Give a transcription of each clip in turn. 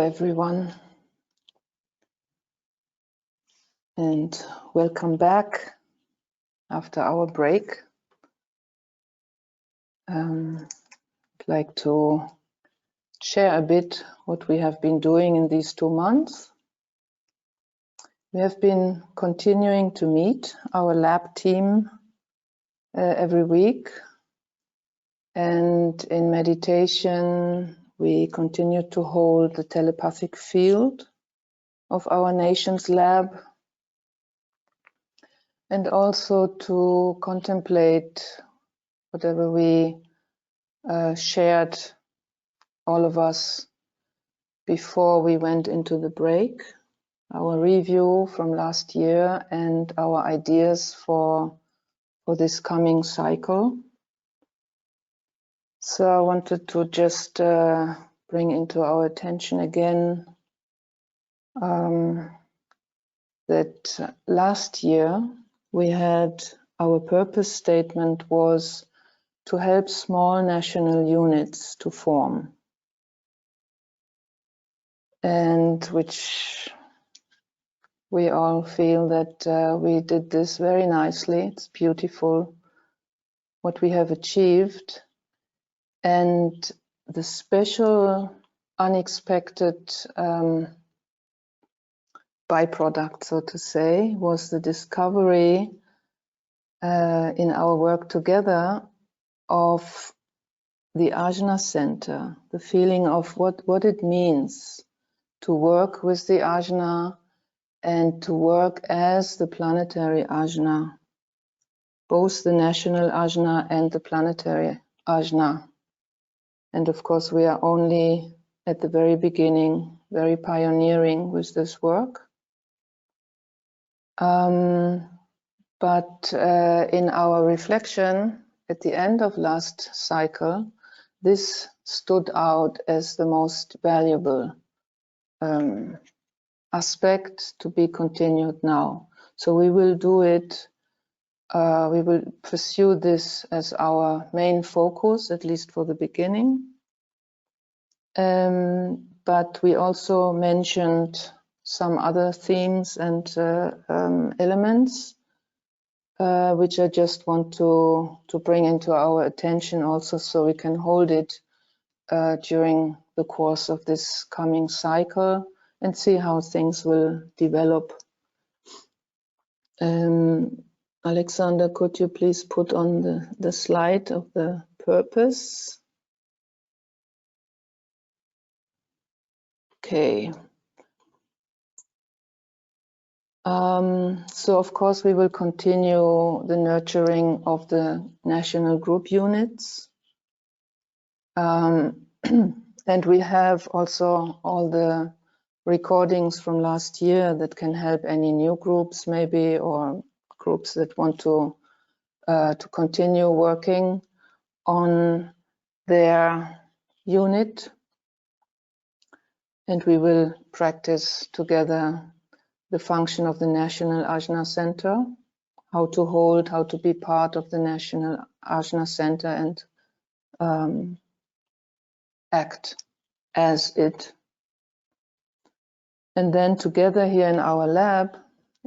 everyone, and welcome back after our break. I'd like to share a bit what we have been doing in these 2 months. We have been continuing to meet our lab team every week, and in meditation we continue to hold the telepathic field of our nation's lab, and also to contemplate whatever we shared, all of us, before we went into the break, our review from last year and our ideas for this coming cycle. So I wanted to just bring into our attention again that last year we had, our purpose statement was to help small national units to form, and which we all feel that we did this very nicely. It's beautiful what we have achieved, and the special, unexpected byproduct, so to say, was the discovery in our work together of the Ajna Center, the feeling of what it means to work with the Ajna and to work as the planetary Ajna, both the national Ajna and the planetary Ajna. And of course, we are only at the very beginning, very pioneering with this work. But in our reflection at the end of last cycle, this stood out as the most valuable aspect to be continued now. So we will do it, we will pursue this as our main focus, at least for the beginning. But we also mentioned some other themes and elements which I just want to bring into our attention also, so we can hold it during the course of this coming cycle and see how things will develop. Alexander, could you please put on the slide of the purpose? Okay. So of course we will continue the nurturing of the national group units. And we have also all the recordings from last year that can help any new groups maybe, or groups that want to continue working on their unit. And we will practice together the function of the National Ajna Center, how to hold, how to be part of the National Ajna Center and act as it. And then together here in our lab,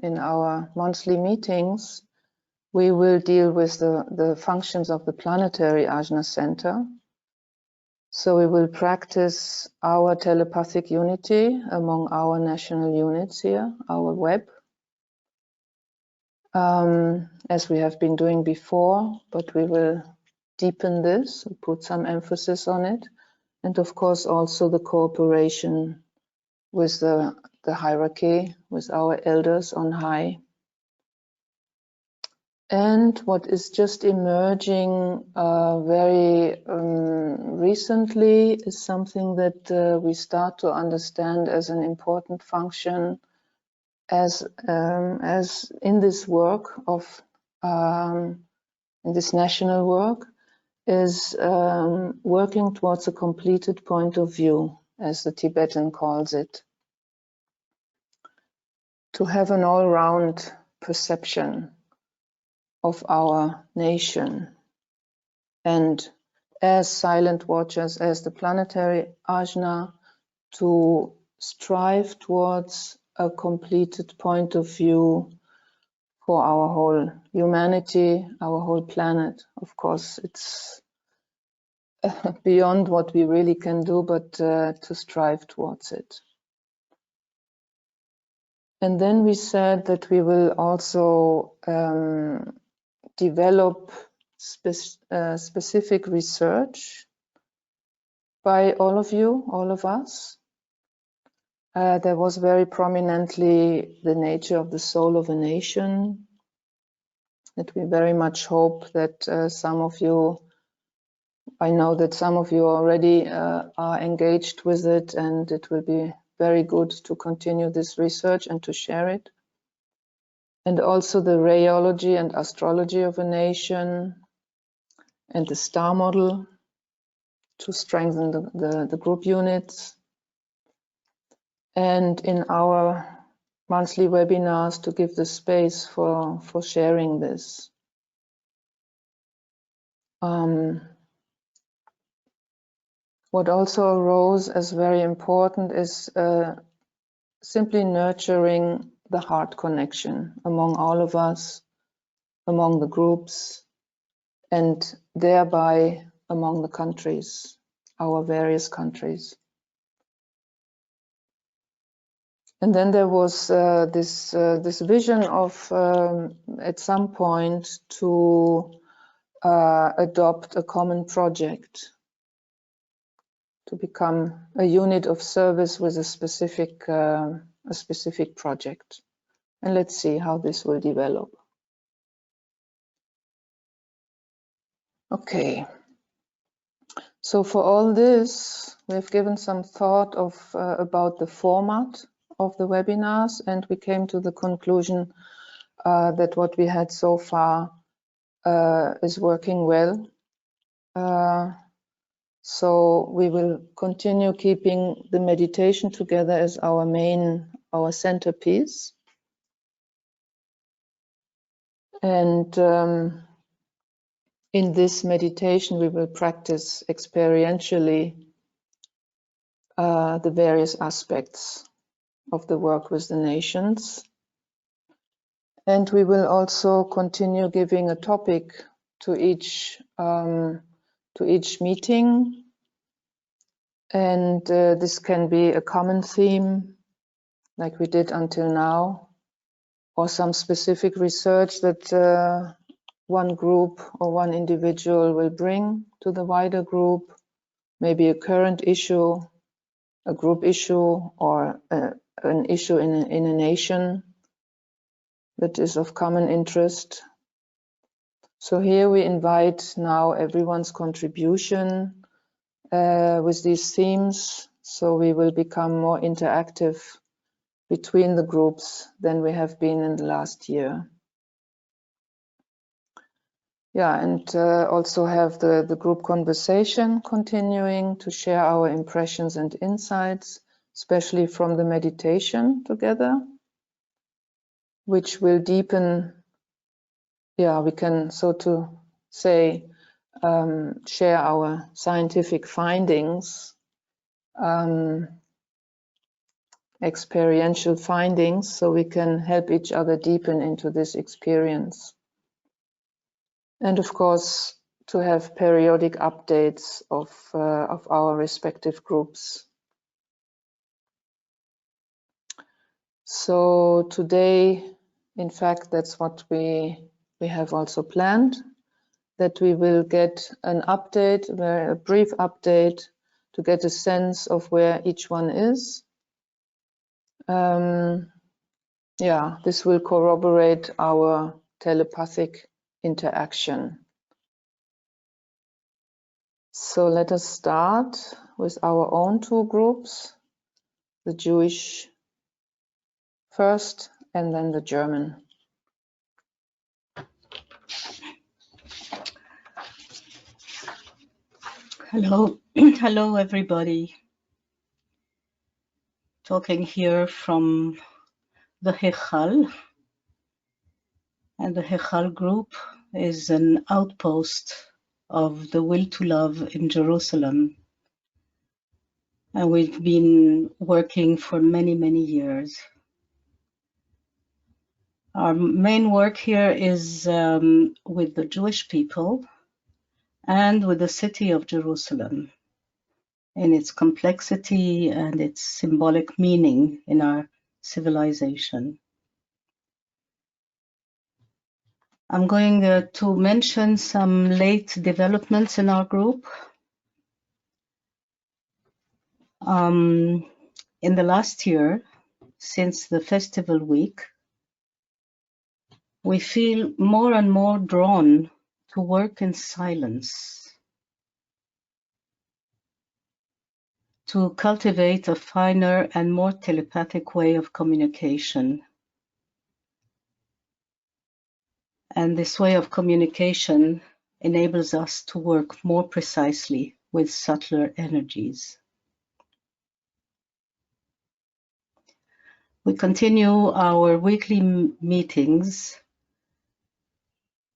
in our monthly meetings, we will deal with the functions of the planetary Ajna Center. So we will practice our telepathic unity among our national units here, our web, as we have been doing before, but we will deepen this, put some emphasis on it, and of course also the cooperation with the hierarchy, with our elders on high. And what is just emerging very recently is something that we start to understand as an important function as in this work of in this national work, is working towards a completed point of view, as the Tibetan calls it, to have an all-round perception of our nation, and as silent watchers, as the planetary Ajna, to strive towards a completed point of view for our whole humanity, our whole planet. Of course, it's beyond what we really can do, but to strive towards it. And then we said that we will also develop specific research by all of you, all of us. There was very prominently the nature of the soul of a nation, that we very much hope that some of you, I know that some of you already are engaged with it, and it will be very good to continue this research and to share it. And also the rayology and astrology of a nation and the star model to strengthen the group units. And in our monthly webinars to give the space for sharing this. What also arose as very important is simply nurturing the heart connection among all of us, among the groups, and thereby among the countries, our various countries. And then there was this vision of at some point to adopt a common project, to become a unit of service with a specific project. And let's see how this will develop. Okay. So for all this, we've given some thought of about the format of the webinars, and we came to the conclusion that what we had so far is working well. So we will continue keeping the meditation together as our centerpiece. And in this meditation, we will practice experientially the various aspects of the work with the nations. And we will also continue giving a topic to each meeting. And this can be a common theme, like we did until now, or some specific research that one group or one individual will bring to the wider group, maybe a current issue, a group issue, or an issue in a nation that is of common interest. So here we invite now everyone's contribution with these themes, so we will become more interactive between the groups than we have been in the last year. Yeah, and also have the group conversation continuing to share our impressions and insights, especially from the meditation together, which will deepen, yeah, we can, so to say, share our scientific findings, experiential findings, so we can help each other deepen into this experience. And of course, to have periodic updates of our respective groups. So today, in fact, that's what we have also planned, that we will get an update, a brief update, to get a sense of where each one is. Yeah, this will corroborate our telepathic interaction. So let us start with our own two groups, the Jewish first and then the German. Hello, hello everybody. Talking here from the Hechal. And the Hechal Group is an outpost of the Will to Love in Jerusalem. and we've been working for many, many years. Our main work here is with the Jewish people and with the city of Jerusalem in its complexity and its symbolic meaning in our civilization. I'm going to mention some late developments in our group. In the last year, since the festival week, we feel more and more drawn to work in silence, to cultivate a finer and more telepathic way of communication. And this way of communication enables us to work more precisely with subtler energies. We continue our weekly meetings,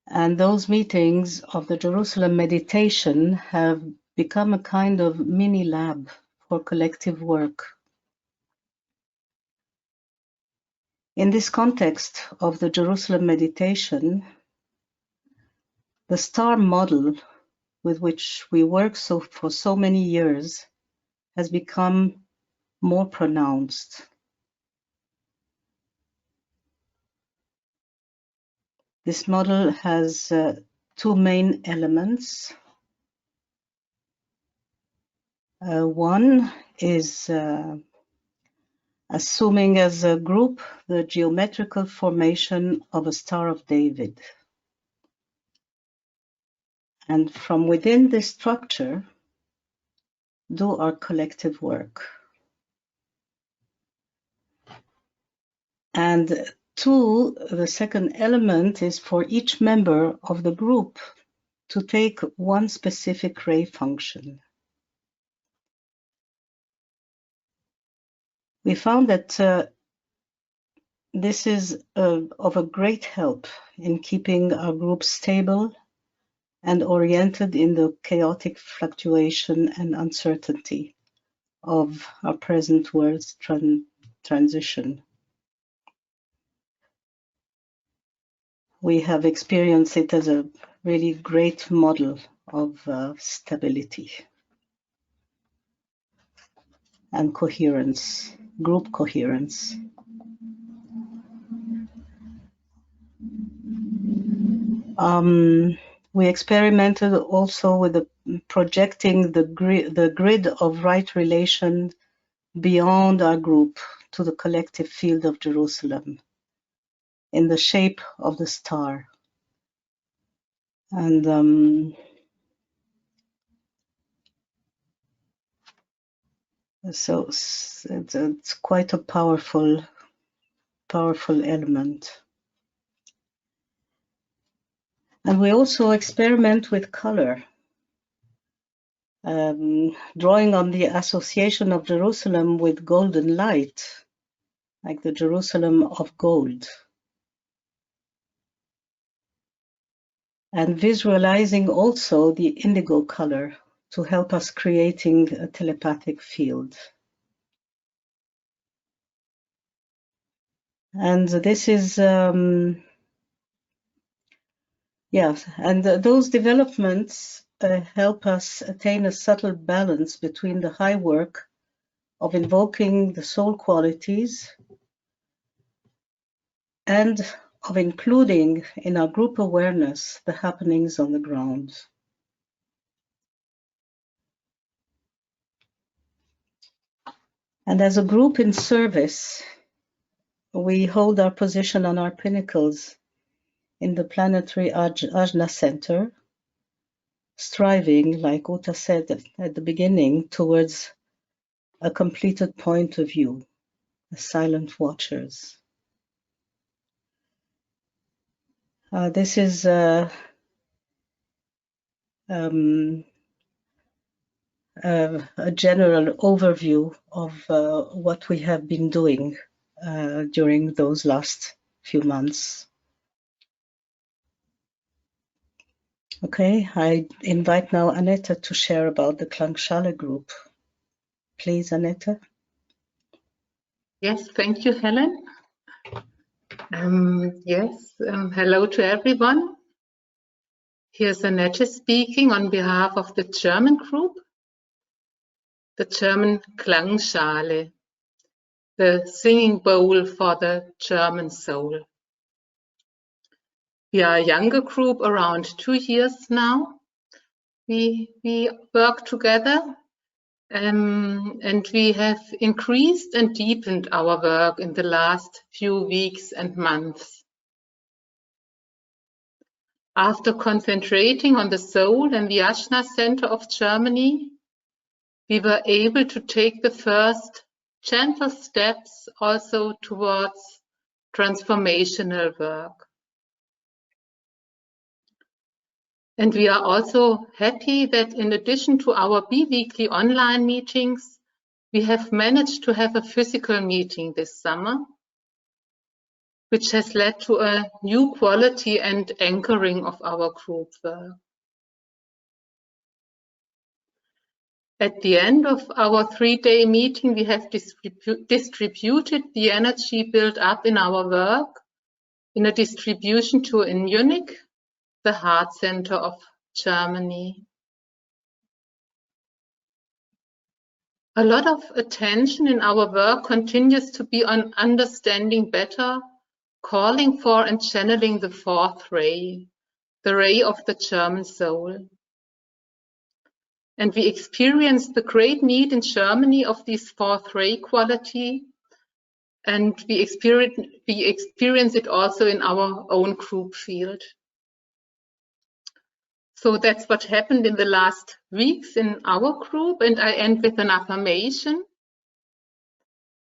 and those meetings of the Jerusalem meditation have become a kind of mini lab for collective work. In this context of the Jerusalem meditation, the star model with which we work for so many years has become more pronounced. This model has two main elements. One is assuming as a group the geometrical formation of a Star of David. And from within this structure, do our collective work. And two, the second element is for each member of the group to take one specific ray function. We found that this is of a great help in keeping our group stable and oriented in the chaotic fluctuation and uncertainty of our present world's transition. We have experienced it as a really great model of stability and coherence, group coherence. We experimented also with projecting the grid of right relation beyond our group to the collective field of Jerusalem in the shape of the star. And so it's quite a powerful element. And we also experiment with color, drawing on the association of Jerusalem with golden light, like the Jerusalem of gold, and visualizing also the indigo color to help us creating a telepathic field. And this is, those developments help us attain a subtle balance between the high work of invoking the soul qualities and of including in our group awareness the happenings on the ground. And as a group in service, we hold our position on our pinnacles in the planetary Ajna Center, striving, like Uta said at the beginning, towards a completed point of view, as silent watchers. This is a general overview of what we have been doing during those last few months. Okay, I invite now Aneta to share about the Klangschale Group. Please, Annette. Yes, thank you, Helen. Hello to everyone. Here's Annette speaking on behalf of the German group, the German Klangschale, the singing bowl for the German soul. We are a younger group, around 2 years now. We work together, and we have increased and deepened our work in the last few weeks and months. After concentrating on the soul and the Ajna Center of Germany, we were able to take the first gentle steps also towards transformational work. And we are also happy that in addition to our bi-weekly online meetings, we have managed to have a physical meeting this summer, which has led to a new quality and anchoring of our group work. At the end of our 3-day meeting, we have distributed the energy built up in our work in a distribution tool in Munich, the heart center of Germany. A lot of attention in our work continues to be on understanding better, calling for and channeling the fourth ray, the ray of the German soul. And we experience the great need in Germany of this fourth ray quality, and we experience it also in our own group field. So that's what happened in the last weeks in our group, and I end with an affirmation.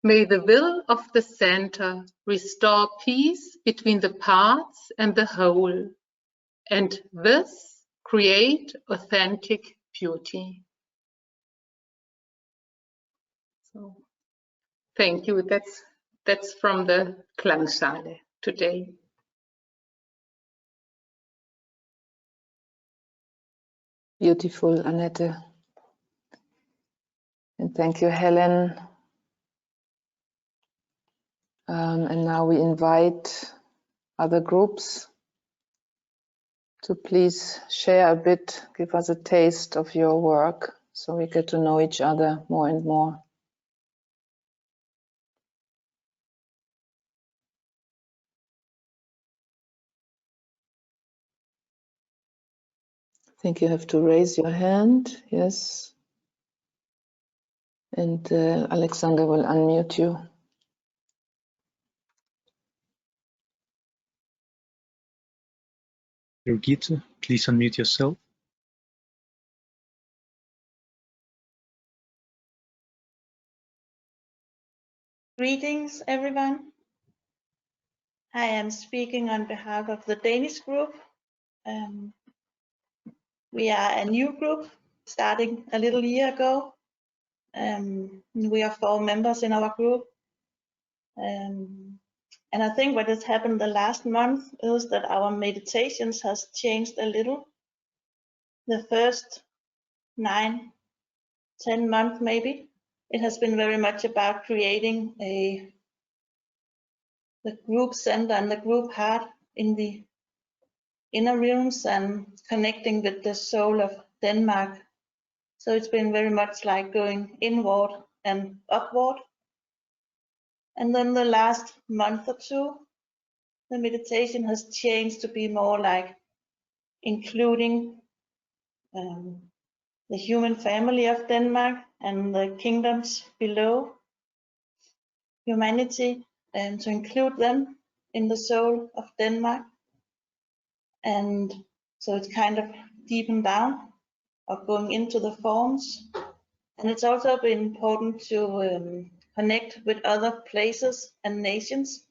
May the will of the center restore peace between the parts and the whole, and this create authentic beauty. So, thank you. That's from the Klangschale today. Beautiful, Annette. And thank you, Helen. And now we invite other groups to please share a bit, give us a taste of your work so we get to know each other more and more. I think you have to raise your hand, yes. And Alexander will unmute you. Birgitte, please unmute yourself. Greetings, everyone. I am speaking on behalf of the Danish group. We are a new group starting a little year ago. We are 4 members in our group. And I think what has happened the last month is that our meditations has changed a little. The first 9, 10 months maybe, it has been very much about creating the group center and the group heart in the inner realms and connecting with the soul of Denmark. So it's been very much like going inward and upward. And then the last month or 2, the meditation has changed to be more like including the human family of Denmark and the kingdoms below humanity, and to include them in the soul of Denmark. And so it's kind of deepened down or going into the forms. And it's also been important to connect with other places and nations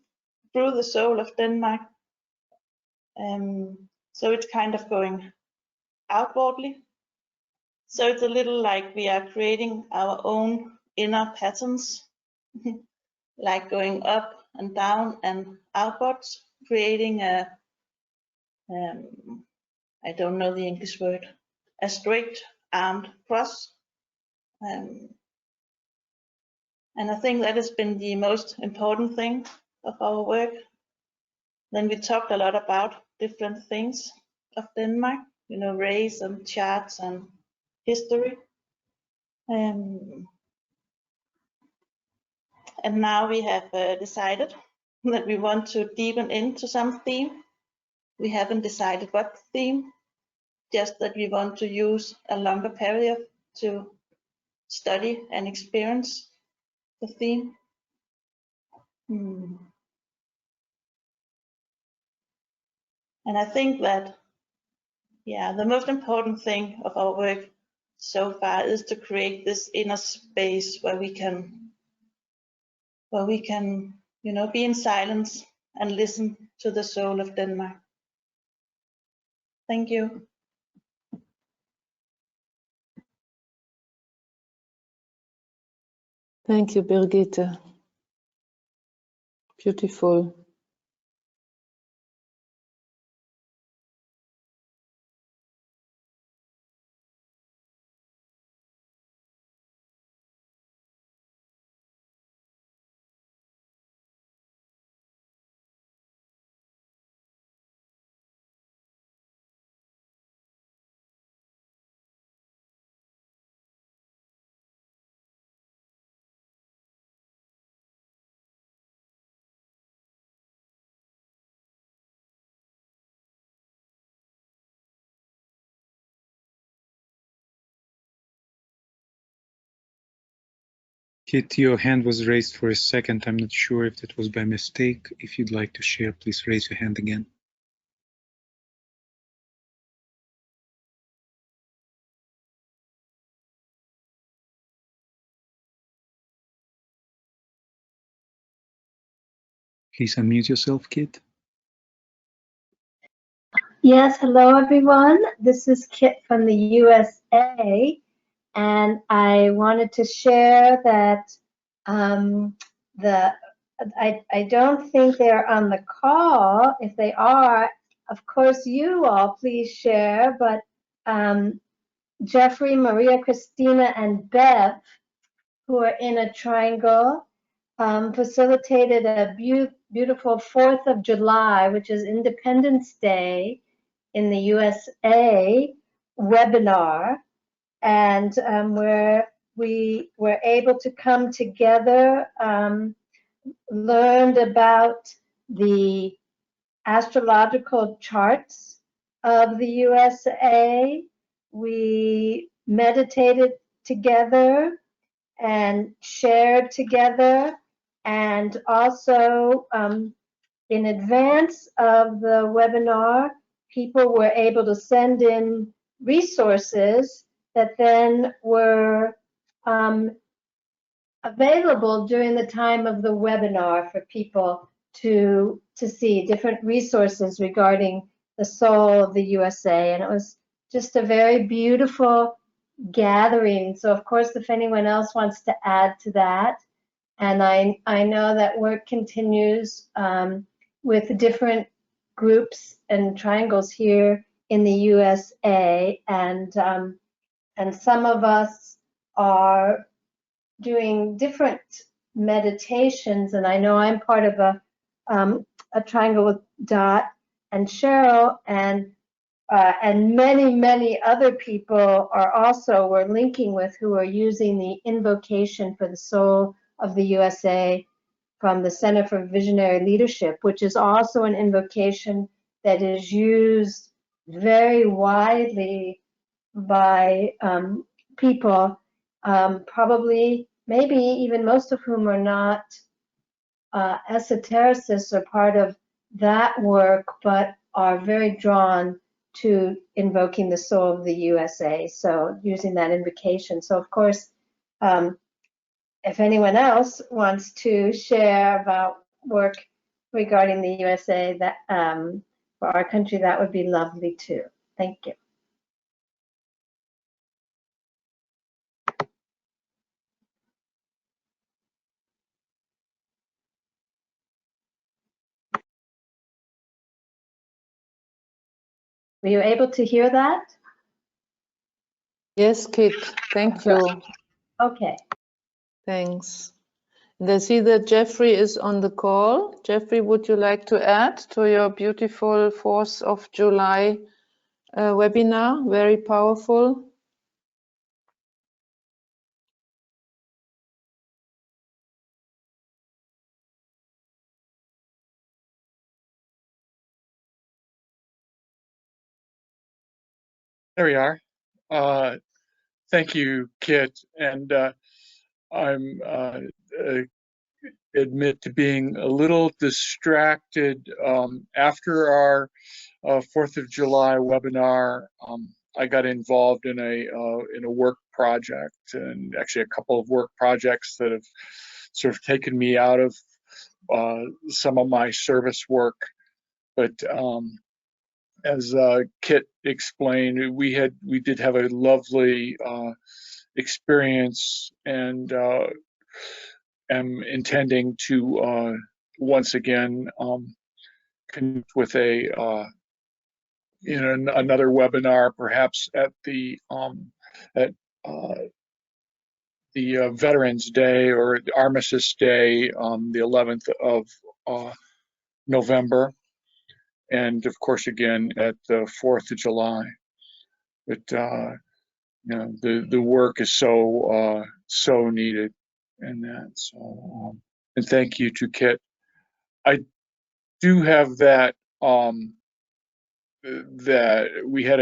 through the soul of Denmark. So it's kind of going outwardly. So it's a little like we are creating our own inner patterns, like going up and down and outwards, creating a, I don't know the English word, a straight armed cross. And I think that has been the most important thing of our work. Then we talked a lot about different things of Denmark, race and charts and history. And now we have decided that we want to deepen into some theme. We haven't decided what theme, just that we want to use a longer period to study and experience the theme. And I think that, the most important thing of our work so far is to create this inner space where we can, be in silence and listen to the soul of Denmark. Thank you. Thank you, Birgitte. Beautiful. Kit, your hand was raised for a second. I'm not sure if that was by mistake. If you'd like to share, please raise your hand again. Please unmute yourself, Kit. Yes, hello everyone. This is Kit from the USA, and I wanted to share that I don't think they're on the call. If they are, of course, you all please share. But Jeffrey, Maria, Christina, and Bev, who are in a triangle, facilitated a beautiful 4th of July, which is Independence Day in the USA webinar, and where we were able to come together, learned about the astrological charts of the USA. We meditated together and shared together, and also in advance of the webinar, people were able to send in resources that then were available during the time of the webinar for people to see different resources regarding the soul of the USA. And it was just a very beautiful gathering. So of course, if anyone else wants to add to that, and I know that work continues with different groups and triangles here in the USA, and some of us are doing different meditations, and I know I'm part of a triangle with Dot and Cheryl, and many other people are also, we're linking with, who are using the invocation for the soul of the USA from the Center for Visionary Leadership, which is also an invocation that is used very widely by people, probably, maybe even most of whom are not esotericists or part of that work, but are very drawn to invoking the soul of the USA, so using that invocation. So of course, if anyone else wants to share about work regarding the USA that for our country, that would be lovely too. Thank you. Were you able to hear that? Yes, Kit. Thank you. Okay. Thanks. And I see that Jeffrey is on the call. Jeffrey, would you like to add to your beautiful 4th of July webinar? Very powerful. There we are. Thank you, Kit. And I'm admit to being a little distracted after our 4th of July webinar. I got involved in a work project, and actually a couple of work projects that have sort of taken me out of some of my service work. But as Kit explained, we did have a lovely experience, and am intending to once again connect with another webinar, perhaps at the Veterans Day or the Armistice Day, the 11th of November, and of course again at the 4th of July. But the work is so needed in that. So and thank you to Kit. I do have that that we had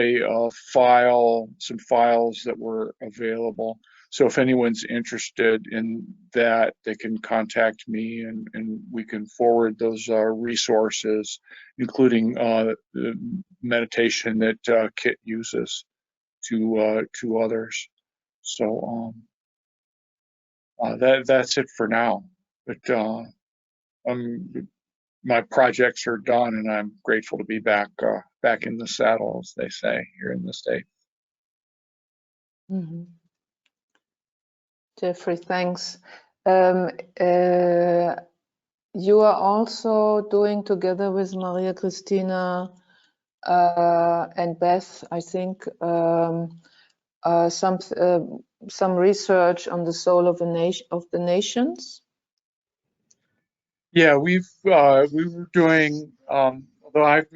some files that were available. So if anyone's interested in that, they can contact me, and we can forward those resources, including the meditation that Kit uses to others. So that's it for now. But my projects are done, and I'm grateful to be back in the saddle, as they say here in the States. Mm-hmm. Jeffrey, thanks. You are also doing, together with Maria Cristina and Beth, I think, some research on the soul of the nations. Yeah, we were doing. Although I've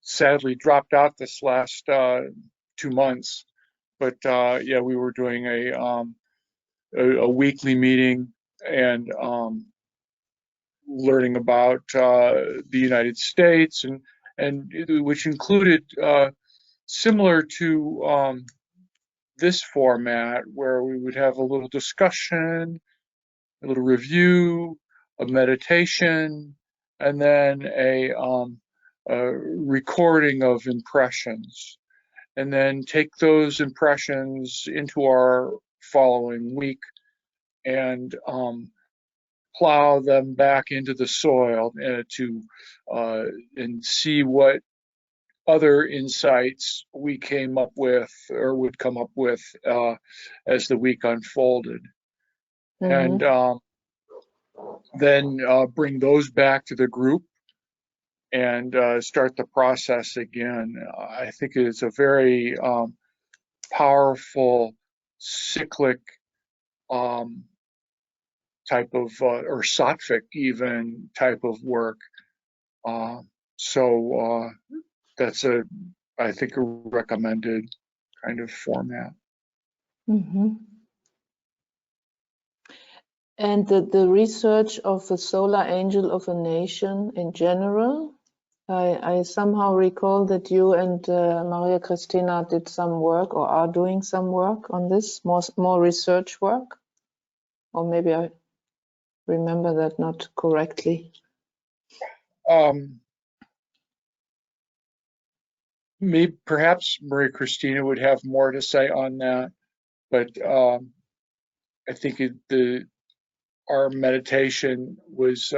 sadly dropped out this last 2 months, but yeah, we were doing a weekly meeting and learning about the United States, and which included similar to this format, where we would have a little discussion, a little review, a meditation, and then a recording of impressions, and then take those impressions into our following week and plow them back into the soil and see what other insights we came up with or would come up with as the week unfolded. Mm-hmm. And then bring those back to the group and start the process again. I think it's a very powerful cyclic type of, or sattvic even type of work. So that's I think a recommended kind of format. Mm-hmm. And the research of the solar angel of a nation in general, I somehow recall that you and Maria Cristina did some work, or are doing some work on this, more research work, or maybe I remember that not correctly. Maybe perhaps Maria Cristina would have more to say on that, but I think our meditation was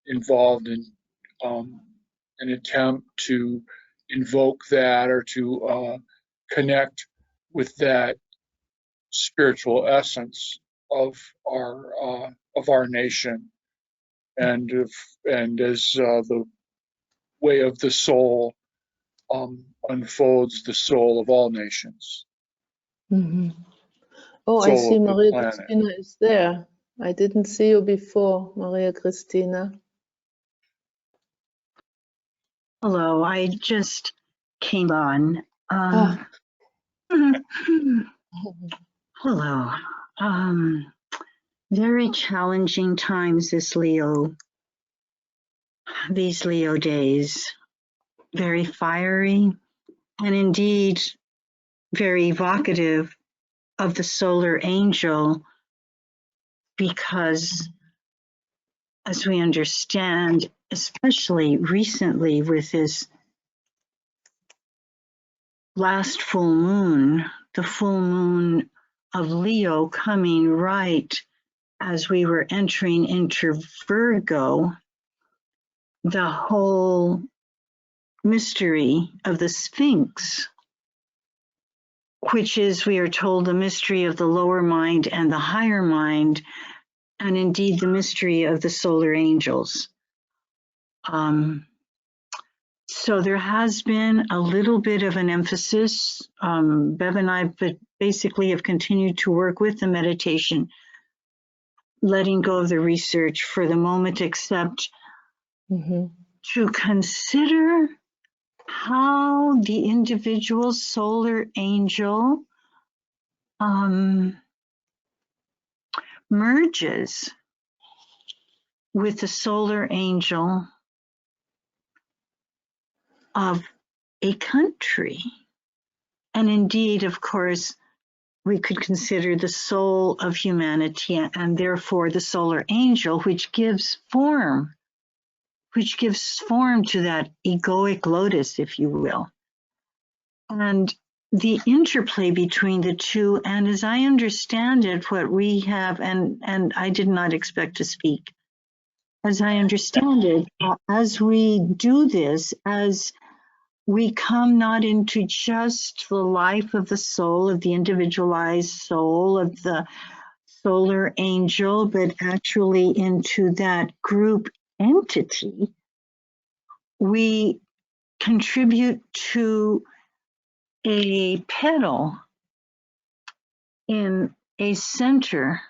involved in an attempt to invoke that, or to connect with that spiritual essence of our nation, and as the way of the soul unfolds the soul of all nations. Mm-hmm. Oh, I soul see of the Maria planet. Cristina is there. I didn't see you before, Maria Cristina. Hello, I just came on. Ah. Hello. Very challenging times these Leo days. Very fiery and indeed very evocative of the solar angel, because as we understand, especially recently with this last full moon, the full moon of Leo coming right as we were entering into Virgo, the whole mystery of the Sphinx, which is, we are told, the mystery of the lower mind and the higher mind, and indeed the mystery of the solar angels. So there has been a little bit of an emphasis. Bev and I basically have continued to work with the meditation, letting go of the research for the moment, except to consider how the individual solar angel merges with the solar angel of a country. And indeed, of course, we could consider the soul of humanity and therefore the solar angel, which gives form to that egoic lotus, if you will. And the interplay between the two, and as I understand it, what we have, and I did not expect to speak, as I understand it, as we do this, as we come not into just the life of the soul, of the individualized soul, of the solar angel, but actually into that group entity, we contribute to a petal in a center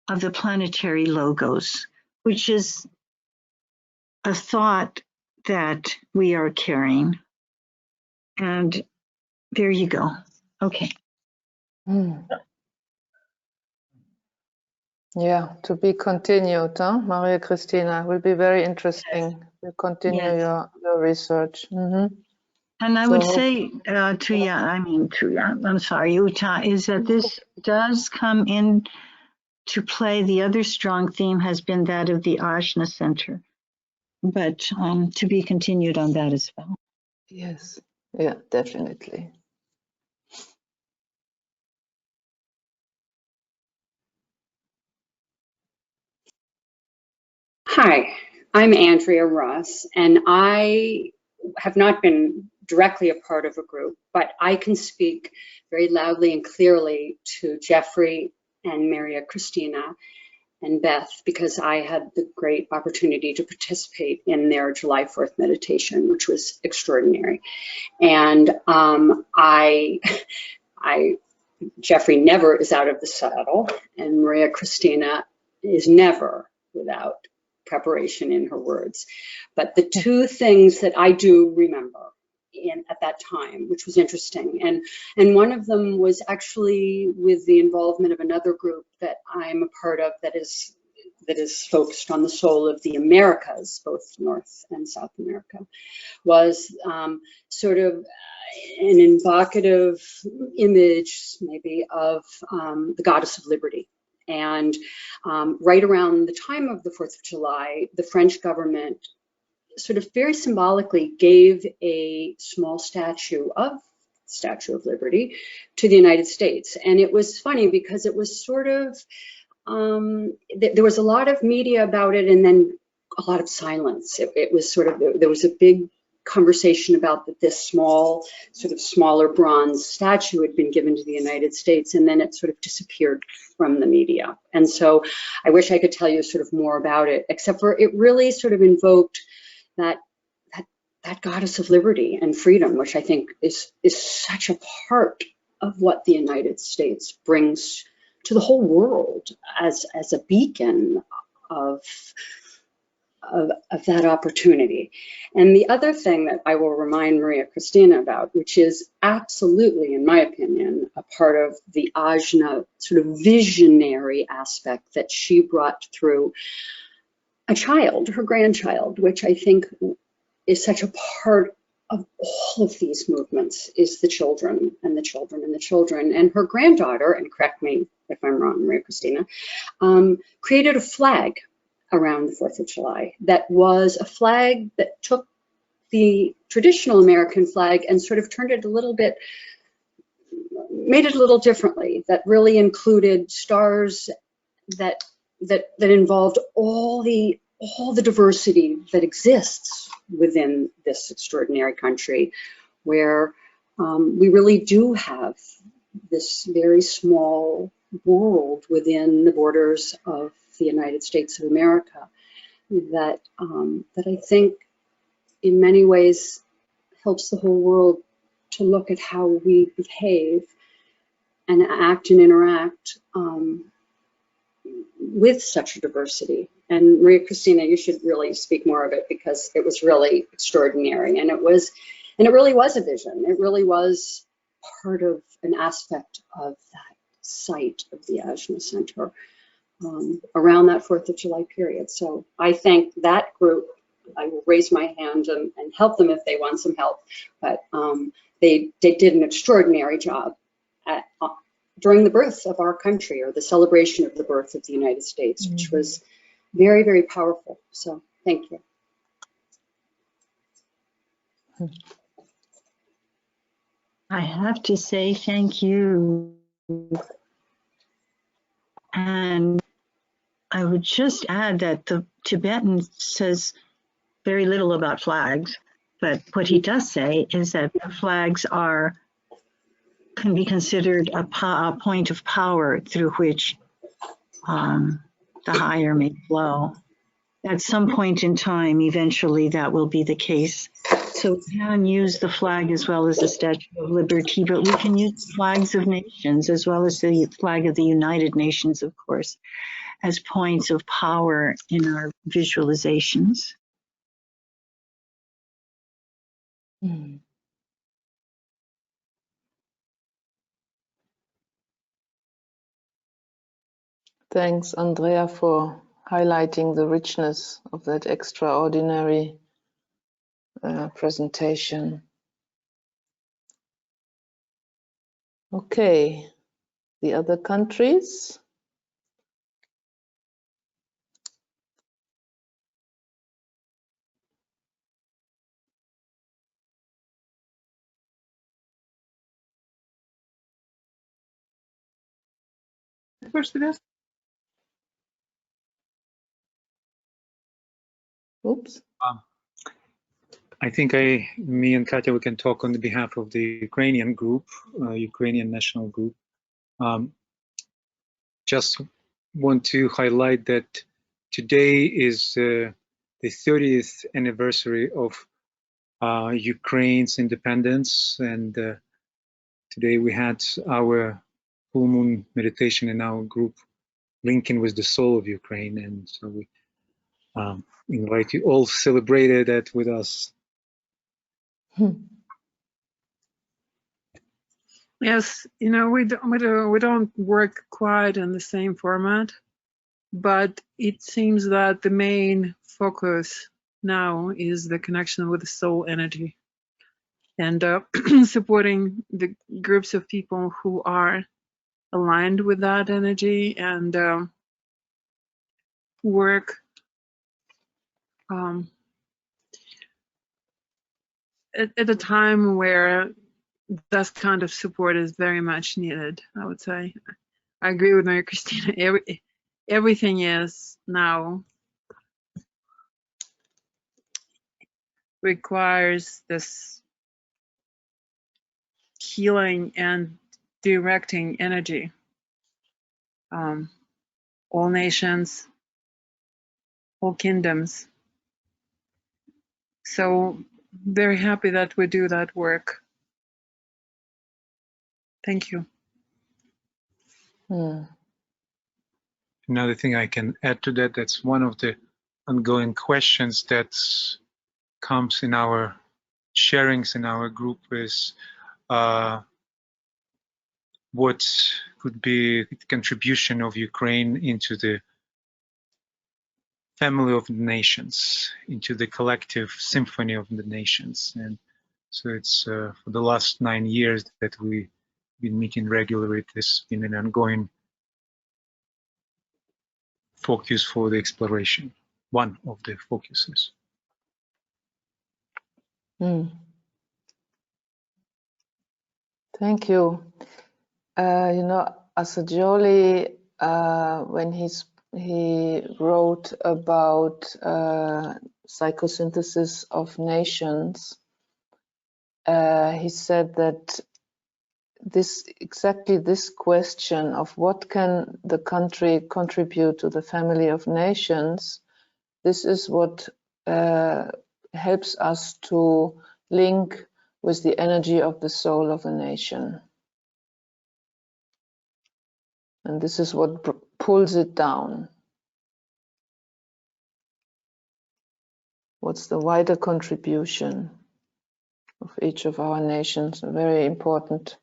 of the planetary logos, which is a thought that we are carrying. And there you go. Okay. Yeah, to be continued, huh? Maria Cristina, will be very interesting. We'll continue your research. And I would say I'm sorry, Uta, is that this does come in to play. The other strong theme has been that of the Ajna Center, but to be continued on that as well. Yes, yeah, definitely. Hi, I'm Andrea Ross, and I have not been directly a part of a group, but I can speak very loudly and clearly to Jeffrey and Maria Cristina and Beth, because I had the great opportunity to participate in their July 4th meditation, which was extraordinary. And Jeffrey never is out of the saddle, and Maria Cristina is never without preparation in her words. But the two things that I do remember at that time, which was interesting, and one of them was actually with the involvement of another group that I'm a part of that is focused on the soul of the Americas, both North and South America, was sort of an evocative image maybe of the goddess of liberty. And right around the time of the 4th of July, the French government sort of very symbolically gave a small statue of Liberty to the United States. And it was funny because it was sort of, there was a lot of media about it and then a lot of silence. It was sort of, there was a big conversation about that this small, sort of smaller bronze statue had been given to the United States, and then it sort of disappeared from the media. And so I wish I could tell you sort of more about it, except for it really sort of invoked that goddess of liberty and freedom, which I think is such a part of what the United States brings to the whole world as a beacon of that opportunity. And the other thing that I will remind Maria Christina about, which is absolutely, in my opinion, a part of the Ajna sort of visionary aspect that she brought through a child, her grandchild, which I think is such a part of all of these movements, is the children and the children and the children. And her granddaughter, and correct me if I'm wrong, Maria Christina, created a flag around the 4th of July that was a flag that took the traditional American flag and sort of turned it a little bit, made it a little differently, that really included stars that involved all the diversity that exists within this extraordinary country, where we really do have this very small world within the borders of the United States of America that I think in many ways helps the whole world to look at how we behave and act and interact with such a diversity. And Maria Christina, you should really speak more of it, because it was really extraordinary, and it really was a vision. It really was part of an aspect of that site of the Ajna Center around that 4th of July period. So I thank that group. I will raise my hand and help them if they want some help. But they did an extraordinary job during the birth of our country, or the celebration of the birth of the United States, which was very, very powerful. So thank you. I have to say thank you. And I would just add that the Tibetan says very little about flags, but what he does say is that the flags can be considered a point of power through which the higher may flow. At some point in time, eventually that will be the case. So we can use the flag as well as the Statue of Liberty, but we can use flags of nations as well as the flag of the United Nations, of course, as points of power in our visualizations. Thanks, Andrea, for highlighting the richness of that extraordinary presentation. Okay, the other countries. Oops. I think me and Katya, we can talk on the behalf of the Ukrainian group, Ukrainian National Group. Just want to highlight that today is the 30th anniversary of Ukraine's independence, and today we had our full moon meditation in our group, linking with the soul of Ukraine, and so we invite you all to celebrate that with us. Yes, you know, we don't work quite in the same format, but it seems that the main focus now is the connection with the soul energy, and supporting the groups of people who are aligned with that energy, and work at a time where that kind of support is very much needed, I would say. I agree with Maria Christina. Everything is now requires this healing and directing energy. All nations, all kingdoms. So very happy that we do that work. Thank you. Another thing I can add to that, that's one of the ongoing questions that comes in our sharings in our group is what could be the contribution of Ukraine into the family of the nations, into the collective symphony of the nations. And so it's for the last 9 years that we've been meeting regularly. This has been an ongoing focus for the exploration, one of the focuses. Thank you. You know, Assagioli, when he wrote about psychosynthesis of nations, he said that exactly this question of what can the country contribute to the family of nations, this is what helps us to link with the energy of the soul of a nation. And this is what pulls it down. What's the wider contribution of each of our nations? A very important,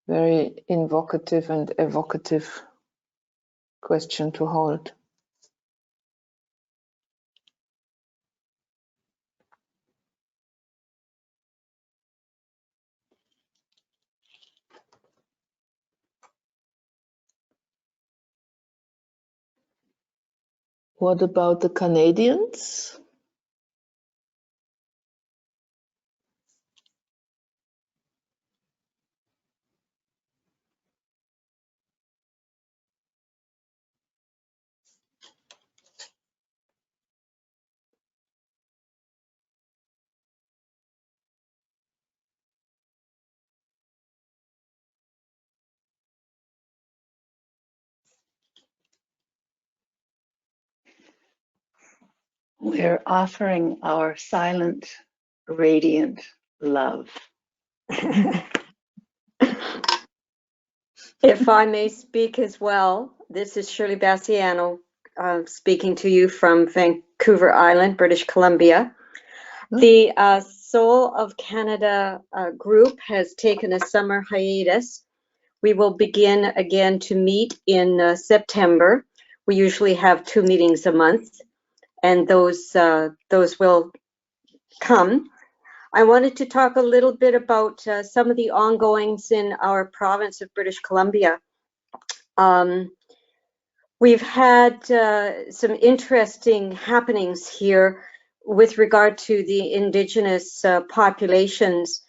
very invocative and evocative question to hold. What about the Canadians? We're offering our silent, radiant love. If I may speak as well, this is Shirley Bassiano speaking to you from Vancouver Island, British Columbia. The Soul of Canada group has taken a summer hiatus. We will begin again to meet in September. We usually have 2 meetings a month, and those will come. I wanted to talk a little bit about some of the ongoings in our province of British Columbia. We've had some interesting happenings here with regard to the Indigenous populations.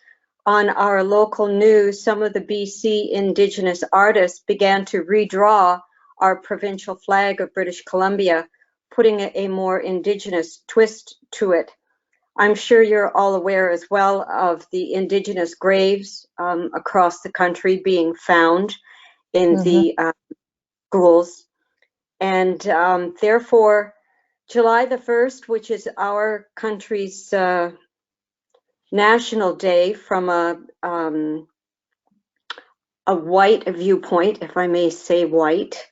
On our local news, some of the BC Indigenous artists began to redraw our provincial flag of British Columbia, putting a more Indigenous twist to it. I'm sure you're all aware as well of the Indigenous graves across the country being found in the schools. And therefore, July the 1st, which is our country's national day from a white viewpoint, if I may say white,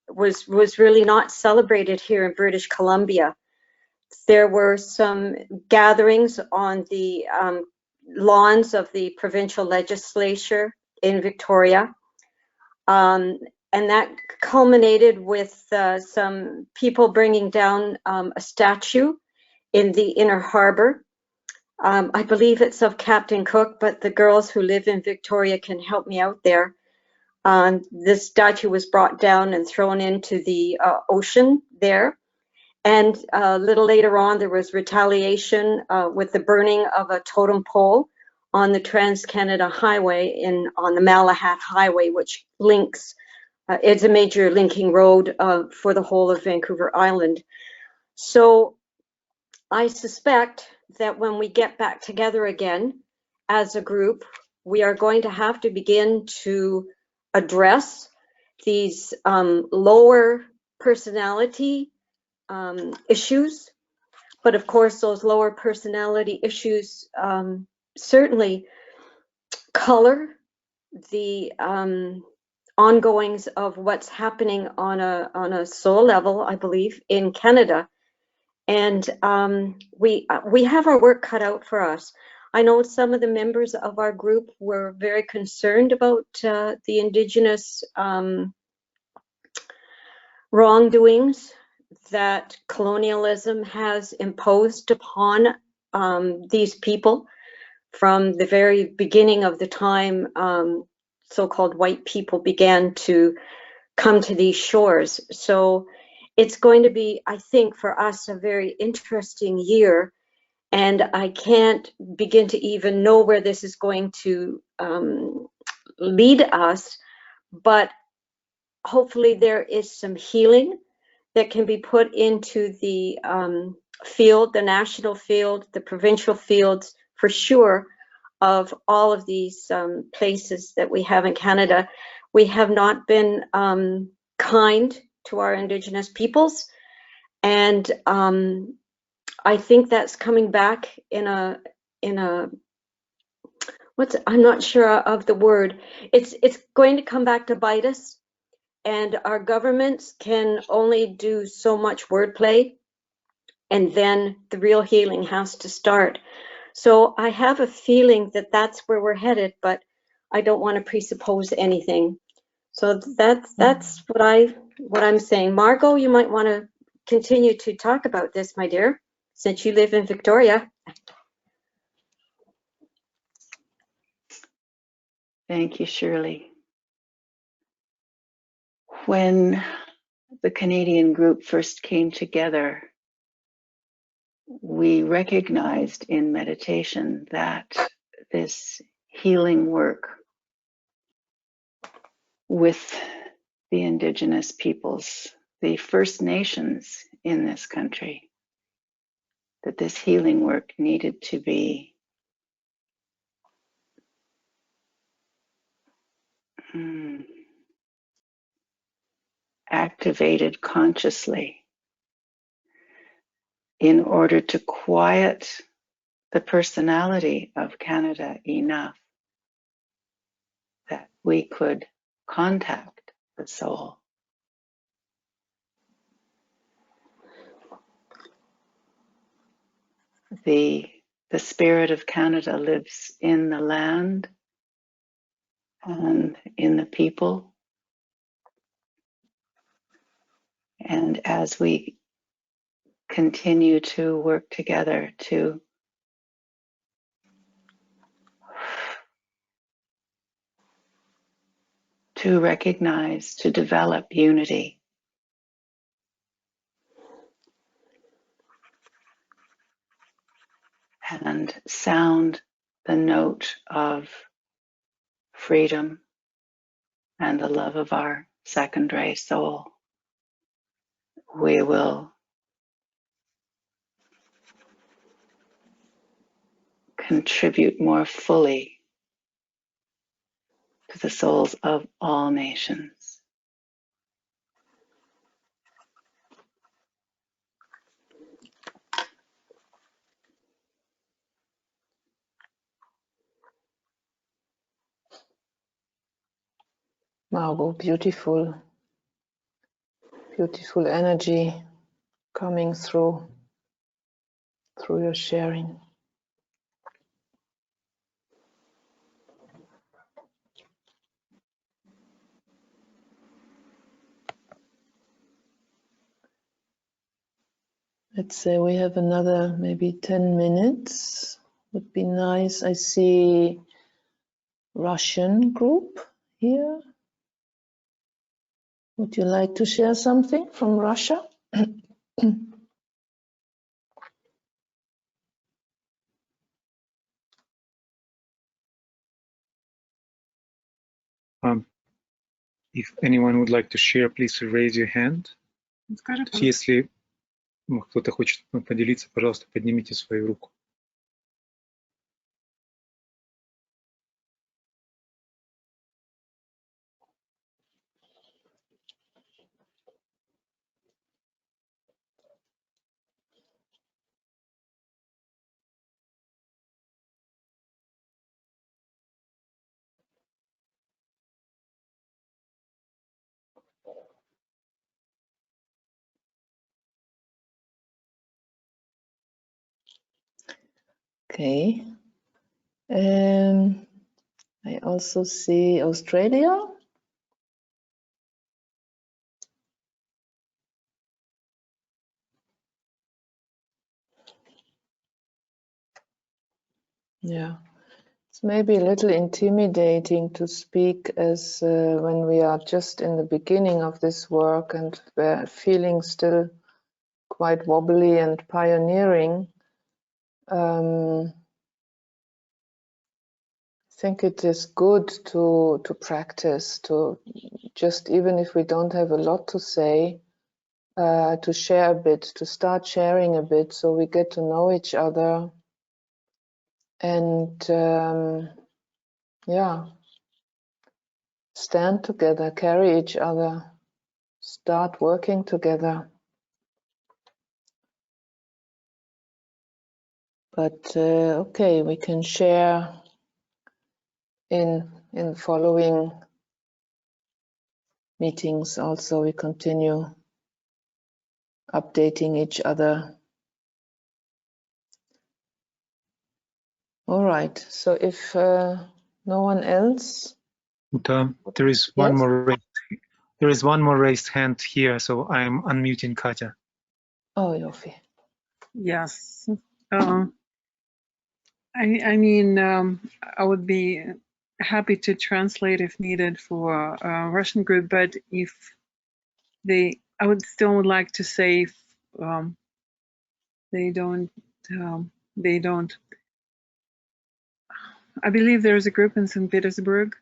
was really not celebrated here in British Columbia. There were some gatherings on the lawns of the provincial legislature in Victoria, and that culminated with some people bringing down a statue in the Inner Harbor. I believe it's of Captain Cook, but the girls who live in Victoria can help me out there. This statue was brought down and thrown into the ocean there. And a little later on, there was retaliation with the burning of a totem pole on the Trans-Canada Highway on the Malahat Highway, which links, it's a major linking road for the whole of Vancouver Island. So I suspect that when we get back together again as a group, we are going to have to begin to address these lower personality issues. But of course, those lower personality issues certainly color the ongoings of what's happening on a soul level, I believe, in Canada. And we have our work cut out for us. I know some of the members of our group were very concerned about the Indigenous wrongdoings that colonialism has imposed upon these people from the very beginning of the time so-called white people began to come to these shores. So it's going to be, I think, for us a very interesting year, and I can't begin to even know where this is going to lead us, but hopefully there is some healing that can be put into the field, the national field, the provincial fields, for sure, of all of these places that we have in Canada. We have not been kind to our Indigenous peoples, and I think that's coming back in a I'm not sure of the word. It's going to come back to bite us, and our governments can only do so much wordplay, and then the real healing has to start. So I have a feeling that that's where we're headed, but I don't want to presuppose anything. So that's what I'm saying. Margot, you might want to continue to talk about this, my dear, since you live in Victoria. Thank you, Shirley. When the Canadian group first came together, we recognized in meditation that this healing work with the Indigenous peoples, the First Nations in this country, that this healing work needed to be activated consciously in order to quiet the personality of Canada enough that we could contact the soul. The spirit of Canada lives in the land and in the people. And as we continue to work together to recognize, to develop unity, and sound the note of freedom and the love of our second ray soul, we will contribute more fully to the souls of all nations. Margot, beautiful, beautiful energy coming through your sharing. Let's say we have another maybe 10 minutes. Would be nice. I see Russian group here. Would you like to share something from Russia? If anyone would like to share, please raise your hand. Если кто-то хочет поделиться, пожалуйста, поднимите свою руку. Okay. I also see Australia. Yeah, it's maybe a little intimidating to speak as when we are just in the beginning of this work and we're feeling still quite wobbly and pioneering. I think it is good to practice, to just, even if we don't have a lot to say, to share a bit, to start sharing a bit, so we get to know each other. And yeah, stand together, carry each other, start working together. But okay, we can share in following meetings also. We continue updating each other. All right, so if no one else. There is one more. There is one more raised hand here, so I'm unmuting Katja. Oh, Yofi. Yes. I mean, I would be happy to translate if needed for a Russian group, but if I would still like to say if they don't, I believe there's a group in St. Petersburg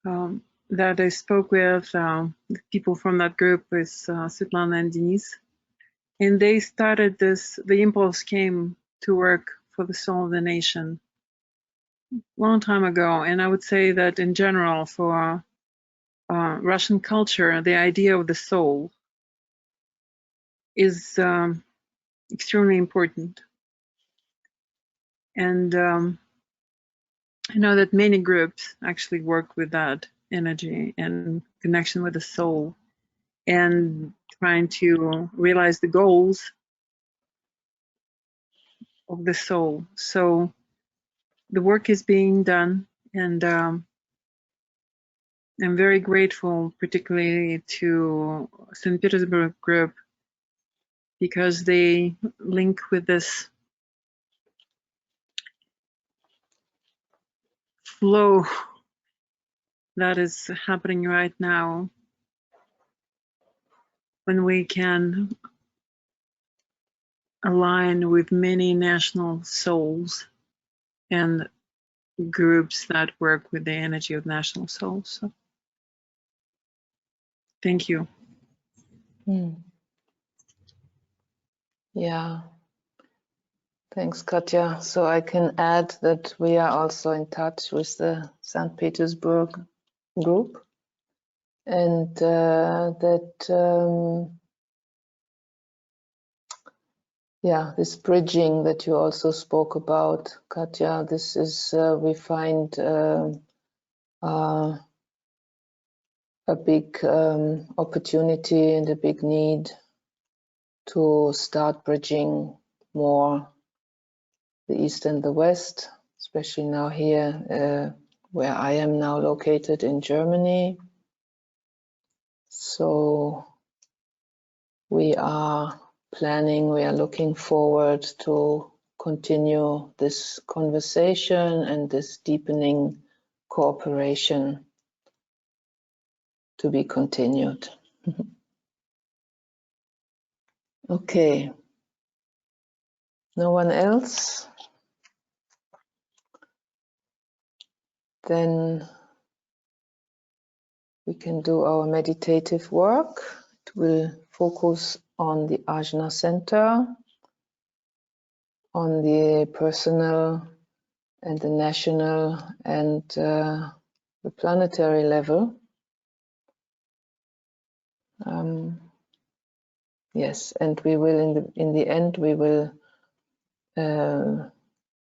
that I spoke with, the people from that group with Svetlana and Denise, and they started this, the impulse came to work for the soul of the nation long time ago. And I would say that in general for Russian culture, the idea of the soul is extremely important. And I know that many groups actually work with that energy and connection with the soul and trying to realize the goals of the soul. So the work is being done, and I'm very grateful, particularly to St. Petersburg group, because they link with this flow that is happening right now, when we can align with many national souls and groups that work with the energy of national souls. So, thank you. Yeah. Thanks, Katja. So I can add that we are also in touch with the St. Petersburg group, and that yeah, this bridging that you also spoke about, Katja, this is we find a big opportunity and a big need to start bridging more the East and the West, especially now here where I am now located in Germany. So we are planning, we are looking forward to continue this conversation and this deepening cooperation to be continued. Okay. No one else? Then we can do our meditative work. It will focus on the Ajna Center, on the personal and the national and the planetary level. Yes, and we will in the end we will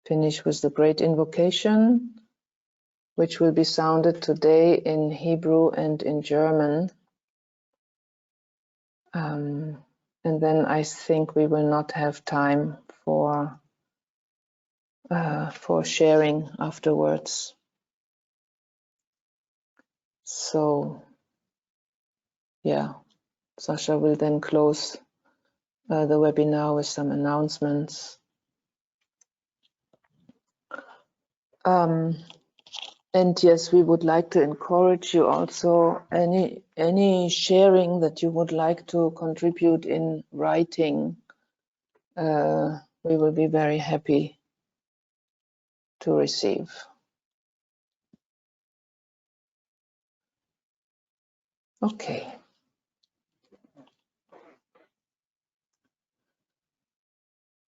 finish with the great invocation, which will be sounded today in Hebrew and in German. And then I think we will not have time for for sharing afterwards. So, yeah, Sasha will then close the webinar with some announcements. And yes, we would like to encourage you also, any sharing that you would like to contribute in writing, we will be very happy to receive. Okay.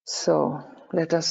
So let us